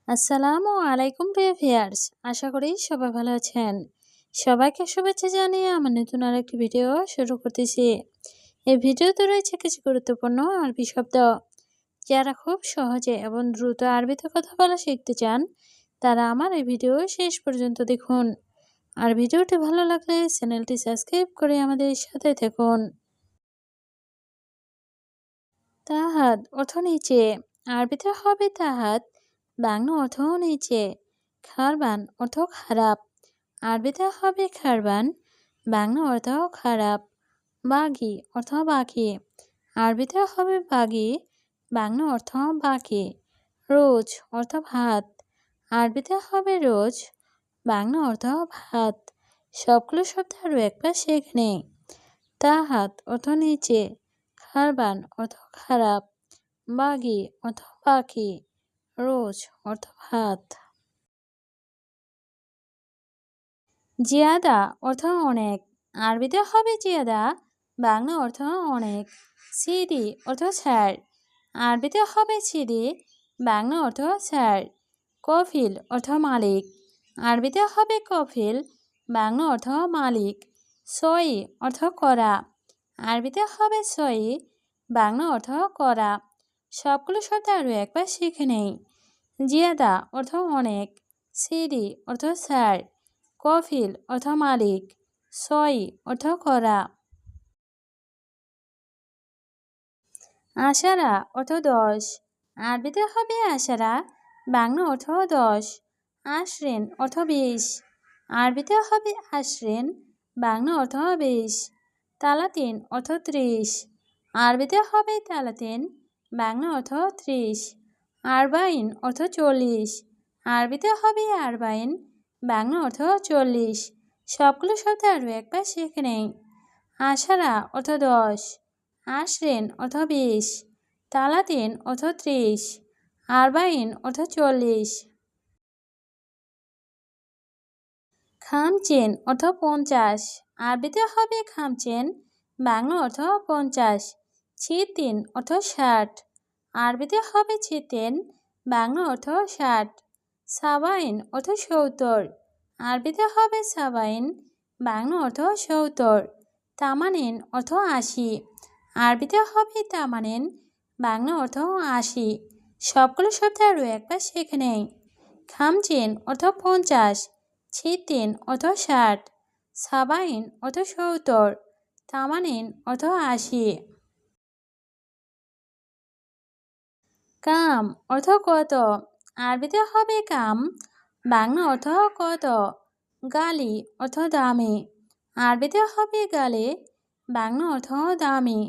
আসসালামু আলাইকুম প্রিয় ভিউয়ার্স, আশা করি সবাই ভালো আছেন। সবাইকে শুভেচ্ছা জানিয়ে আমার নতুন আরেকটি ভিডিও শুরু করতেছি। এই ভিডিওতে রয়েছে কিছু গুরুত্বপূর্ণ আরবি শব্দ। যারা খুব সহজে এবং দ্রুত আরবিতে কথা বলা শিখতে চান, তারা আমার এই ভিডিও শেষ পর্যন্ত দেখুন। আর ভিডিওটি ভালো লাগলে চ্যানেলটি সাবস্ক্রাইব করে আমাদের সাথে থাকুন। তাহাত অর্থ নিচে, আরবিতে হবে তাহাত, বাংলা অর্থ নিচে। খারবান অর্থ খারাপ, আরবিতে হবে খারবান, বাংলা অর্থ খারাপ। বাগি অর্থ বাকি, আরবিতে হবে বাগি, বাংলা অর্থ বাকি। রোজ অর্থ ভাত, আরবিতে হবে রোজ, বাংলা অর্থ ভাত। সবগুলো শব্দ আরও একবার শিখে নেই। তাহাত অর্থ নিচে, খারবান অর্থ খারাপ, বাগি অর্থ পাখি, রোজ অর্থ ভাত। জিয়াদা অর্থ অনেক, আরবিতে হবে জিয়াদা, বাংলা অর্থ অনেক। সিদি অর্থ ছাড়, আরবিতে হবে সিদি, বাংলা অর্থ ছাড়। কফিল অর্থ মালিক, আরবিতে হবে কফিল, বাংলা অর্থ মালিক। সই অর্থ করা, আরবিতে হবে সই, বাংলা অর্থ করা। সবগুলো শব্দ আরও একবার শিখে নেই। জিয়াদা অর্থ অনেক, সিদি অর্থ ছাড়, কফিল অর্থ মালিক, সই অর্থ করা। আশারা অর্থ 10, আরবিতে হবে আশারা, বাংলা অর্থ 10। আশরিন অর্থ 20, আরবিতে হবে আশরিন, বাংলা অর্থ 20। তালাতিন অর্থ 30, আরবিতে হবে তালাতিন, বাংলা অর্থ 30। আরবাইন অর্থ 40, আরবিতে হবে আরবাইন, বাংলা অর্থ 40। সবগুলো শব্দ আরও একবার শিখে নেই। আশারা অর্থ 10, আশরিন অর্থ 20, তালাতিন অর্থ 30, আরবাইন অর্থ 40। খামচেন অর্থ 50, আরবিতে হবে খামচেন, বাংলা অর্থ 50। ছিতিন অর্থ 60, আরবিতে হবে ছিতেন, বাংলা অর্থ 60। সাবাইন অর্থ 70, আরবিতে হবে সাবাইন, বাংলা অর্থ 70। তামানিন অর্থ 80, আরবিতে হবে তামানিন, বাংলা অর্থ 80। সবগুলো শব্দ আরও একবার শিখে নেই। খামচেন অর্থ 50, ছিতিন অর্থ 60, সাবাইন অর্থ 70, তামানিন অর্থ 80। কাম অর্থ কত, আরবিতে হবে কাম, বাংলা অর্থ কত। গালি অর্থ দামি, আরবিতে হবে গালি, বাংলা অর্থ দামি।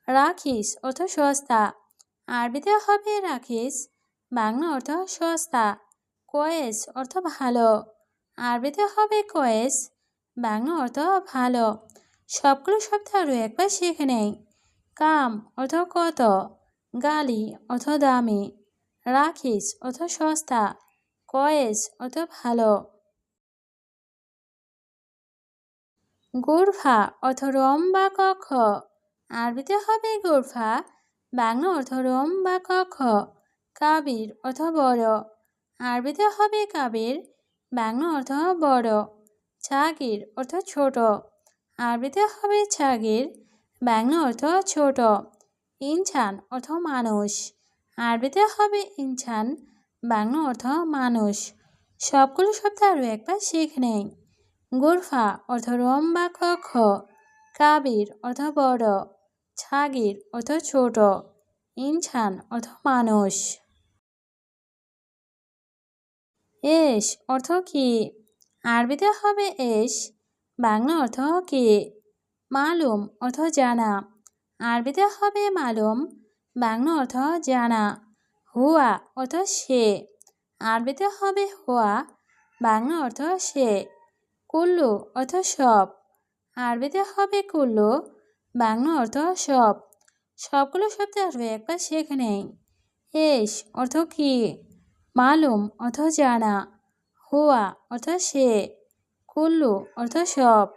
রাখিস অর্থ সস্তা, আরবিতে হবে রাখিস, বাংলা অর্থ সস্তা। কয়েস অর্থ ভালো, আরবিতে হবে কয়েস, বাংলা অর্থ ভালো। সবগুলো শব্দ আরও একবার শিখে নেই। কাম অর্থ কত, গালি অর্থ দামি, রাখিস অর্থ সস্তা, কয়েস অর্থ ভালো। গোরফা অর্থ রোম বা কক্ষ, আরবিতে হবে গোরফা, বাংলা অর্থ রোম বা কক্ষ। কাবির অর্থ বড়, আরবিতে হবে কাবির, বাংলা অর্থ বড়। ছাগির অর্থ ছোট, আরবিতে হবে ছাগির, বাংলা অর্থ ছোট। ইনসান অর্থ মানুষ, আরবিতে হবে ইনসান, বাংলা অর্থ মানুষ। সবগুলো শব্দ আরও একবার শিখে নেই। গোরফা অর্থ রোম বা কক্ষ, কাবির অর্থ বড়, ছাগির অর্থ ছোট, ইনসান অর্থ মানুষ। এস অর্থ কি, আরবিতে হবে এস, বাংলা অর্থ কি। মালুম অর্থ জানা, আরবিতে হবে মালুম, বাংলা অর্থ জানা। হুয়া অর্থ সে, আরবিতে হবে হুয়া, বাংলা অর্থ সে। কুল্লু অর্থ সব, আরবিতে হবে কুল্লু, বাংলা অর্থ সব। সবগুলো শব্দ আরও একবার শিখে নেই। এস অর্থ কি, মালুম অর্থ জানা, হুয়া অর্থ সে, কুল্লু অর্থ সব।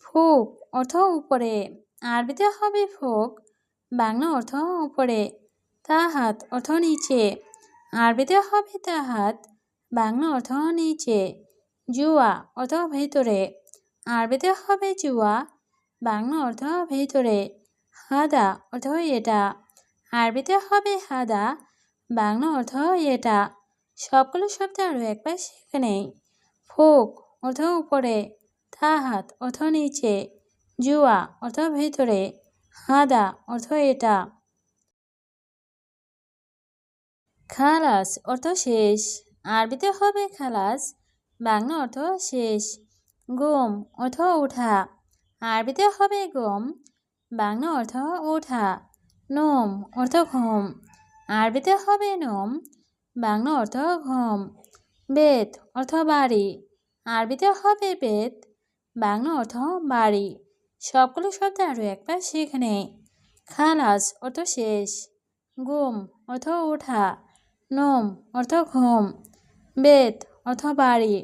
ফুক অর্থ উপরে, আরবিতে হবে ফুক, বাংলা অর্থ উপরে। তাহাত অর্থ নিচে, আরবিতে হবে তাহাত, বাংলা অর্থ নিচে। জুয়া অর্থ ভেতরে, আরবিতে হবে জুয়া, বাংলা অর্থ ভেতরে। হাদা অর্থ এটা, আরবিতে হবে হাদা, বাংলা অর্থ এটা। সবগুলো শব্দ আরও একবার শিখে নেই। ফোক অর্থ উপরে, তাহাত অর্থ নিচে, জুয়া অর্থ ভেতরে, হাদা অর্থ এটা। খালাস অর্থ শেষ, আরবিতে হবে খালাস, বাংলা অর্থ শেষ। গম অর্থ ওঠা, আরবিতে হবে গম, বাংলা অর্থ ওঠা। নোম অর্থ ঘুম, আরবিতে হবে নোম, বাংলা অর্থ ঘুম। বেত অর্থ বাড়ি, আরবিতে হবে বেত, বাংলা অর্থ বাড়ি। সবগুলো শব্দ আরও একবার শিখে নেই। খালাস অর্থ শেষ, গুম অর্থ ওঠা, নোম অর্থ ঘুম, বেত অর্থ বাড়ি।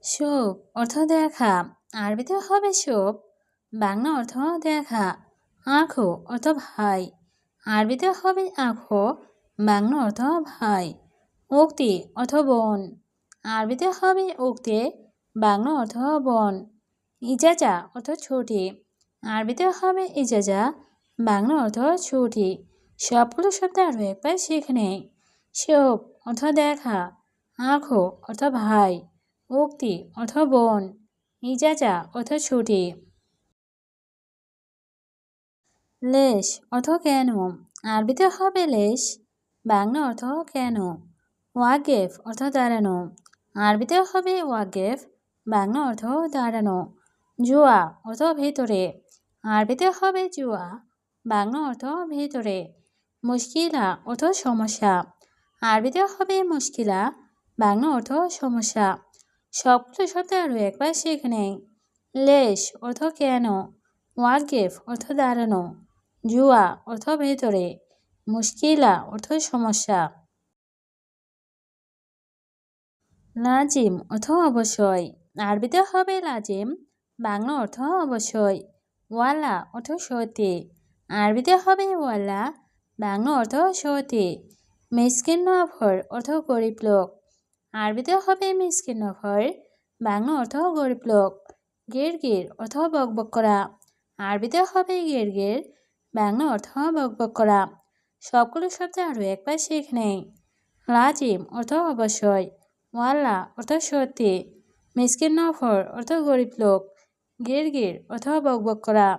শোভ অর্থ দেখা, আরবিতে হবে শোভ, বাংলা অর্থ দেখা। আঁখো অর্থ ভাই, আরবিতে হবে আঁখো, বাংলা অর্থ ভাই। উক্তি অর্থ বোন, আরবিতে হবে উক্তে, বাংলা অর্থ বোন। ইজাজা অর্থ ছুটি, আরবিতে হবে ইজাজা, বাংলা অর্থ ছুটি। সবগুলো শব্দ আরও একবার শিখে নেই। শোভ অর্থ দেখা, আঁখো অর্থ ভাই, উক্তি অর্থ বোন, ইজাজা অর্থ ছুটি। লেশ অর্থ কেন, আরবিতে হবে লেশ, বাংলা অর্থ কেন। ওয়াগেফ অর্থ দাঁড়ানো, আরবিতে হবে ওয়াগেফ, বাংলা অর্থ দাঁড়ানো। জুয়া অর্থ ভেতরে, আরবিতে হবে জুয়া, বাংলা অর্থ ভেতরে। মুশকিলা অর্থ সমস্যা, আরবিতে হবে মুশকিলা, বাংলা অর্থ সমস্যা। সবগুলো শব্দ আরও একবার শিখে নেই। লেশ অর্থ কেন, ওয়াগেফ অর্থ দাঁড়ানো, জুয়া অর্থ ভেতরে, মুশকিলা অর্থ সমস্যা। লাজিম অর্থ অবশ্যই, আরবিতে হবে লাজিম, বাংলা অর্থ অবশ্যই। ওয়ালা অর্থ সত্যি, আরবিতে হবে ওয়ালা, বাংলা অর্থ সত্যি। মিসকিন নফর অর্থ গরিব লোক, আরবিতে হবে মিসকিন নফর, বাংলা অর্থ গরিব লোক। গিরগির অর্থ বকবক করা, আরবিতে হবে গিরগির, বাংলা অর্থ বকবক করা। সবগুলো শব্দ আরও একবার শিখে নেই। লাজিম অর্থ অবশ্যই, ওয়াল্লা অর্থ সত্যি, মিসকিন নফর অর্থ গরিব লোক, গিরগির অর্থ বকবক করা।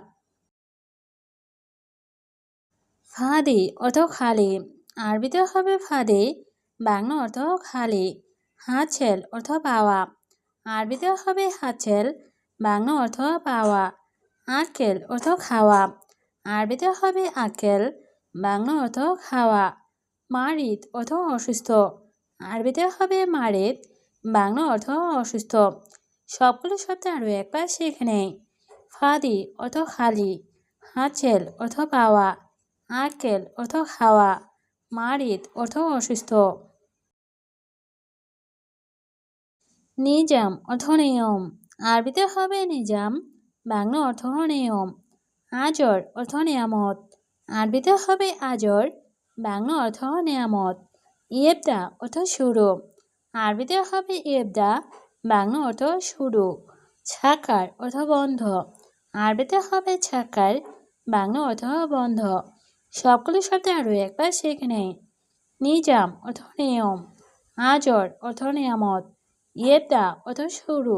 ফাদি অর্থ খালি, আরবিতে হবে ফাদি, বাংলা অর্থ খালি। হাতছেল অর্থ পাওয়া, আরবিতে হবে হাতছেল, বাংলা অর্থ পাওয়া। আক্কেল অর্থ খাওয়া, আরবিতে হবে আক্কেল, বাংলা অর্থ খাওয়া। মারিদ অর্থ অসুস্থ, আরবিতে হবে মারিদ, বাংলা অর্থ অসুস্থ। সবগুলো শব্দ আরও একবার শিখে নেই। ফাদি অর্থ খালি, হাতছেল অর্থ পাওয়া, আক্কেল অর্থ খাওয়া, মারিদ অর্থ অসুস্থ। নিজাম অর্থ নিয়ম, আরবিতে হবে নিজাম, বাংলা অর্থ নিয়ম। আজর অর্থ নিয়ামত, আরবিতে হবে আজর, বাংলা অর্থ নিয়ামত। ইয়েবদা অর্থ শুরু, আরবিতে হবে ইয়েবদা, বাংলা অর্থ শুরু। ছাকার অর্থ বন্ধ, আরবিতে হবে ছাকার, বাংলা অর্থ বন্ধ। সবগুলো শব্দ আরও একবার শিখে নেই। নিজাম অর্থ নিয়ম, আজর অর্থ নিয়ামত, ইয়েবদা অর্থ শুরু,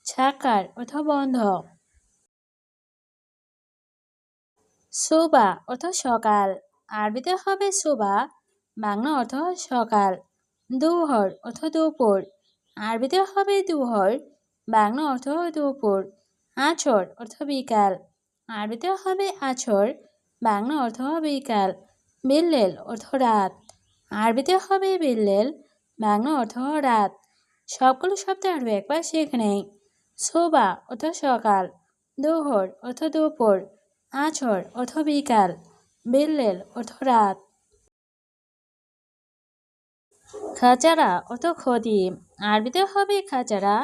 ছাকার অর্থ বন্ধ। সুবা অর্থ সকাল, আরবিতে হবে সুবা, বাংলা অর্থ সকাল। দুহর অর্থ দুপুর, আরবিতে হবে দুহর, বাংলা অর্থ দুপুর। আছর অর্থ বিকাল, আরবিতে হবে আছর, বাংলা অর্থ বিকাল। বিল্লেল অর্থ রাত, আরবিতে হবে বিল্লেল, বাংলা অর্থ রাত। সবগুলো শব্দ আরও একবার শিখে নেই। সুবা অর্থ সকাল, দুহর অর্থ দুপুর, আছর অর্থ বিকাল, বিল্লেল অর্থ রাত। খাচারা অর্থ ক্ষতি, আরবিতে হবে খাচারা,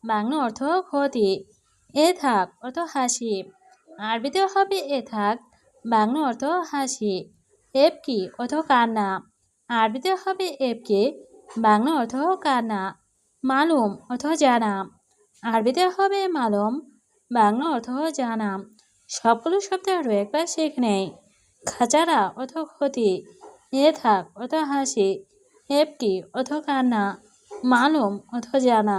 বাংলা অর্থ ক্ষতি। এথাক অর্থ হাসি, আরবিতে হবে এথাক, বাংলা অর্থ হাসি। এবকি অর্থ কান্না, আরবিতে হবে এবকে, বাংলা অর্থ কান্না। মালুম অর্থ জানা, আরবিতে হবে মালুম, বাংলা অর্থ জানা। সবগুলো শব্দ আরও একবার শিখে নেই। খাচারা অর্থ ক্ষতি, এথাক অর্থ হাসি, এবকি অর্থ কান্না, মালুম অর্থ জানা।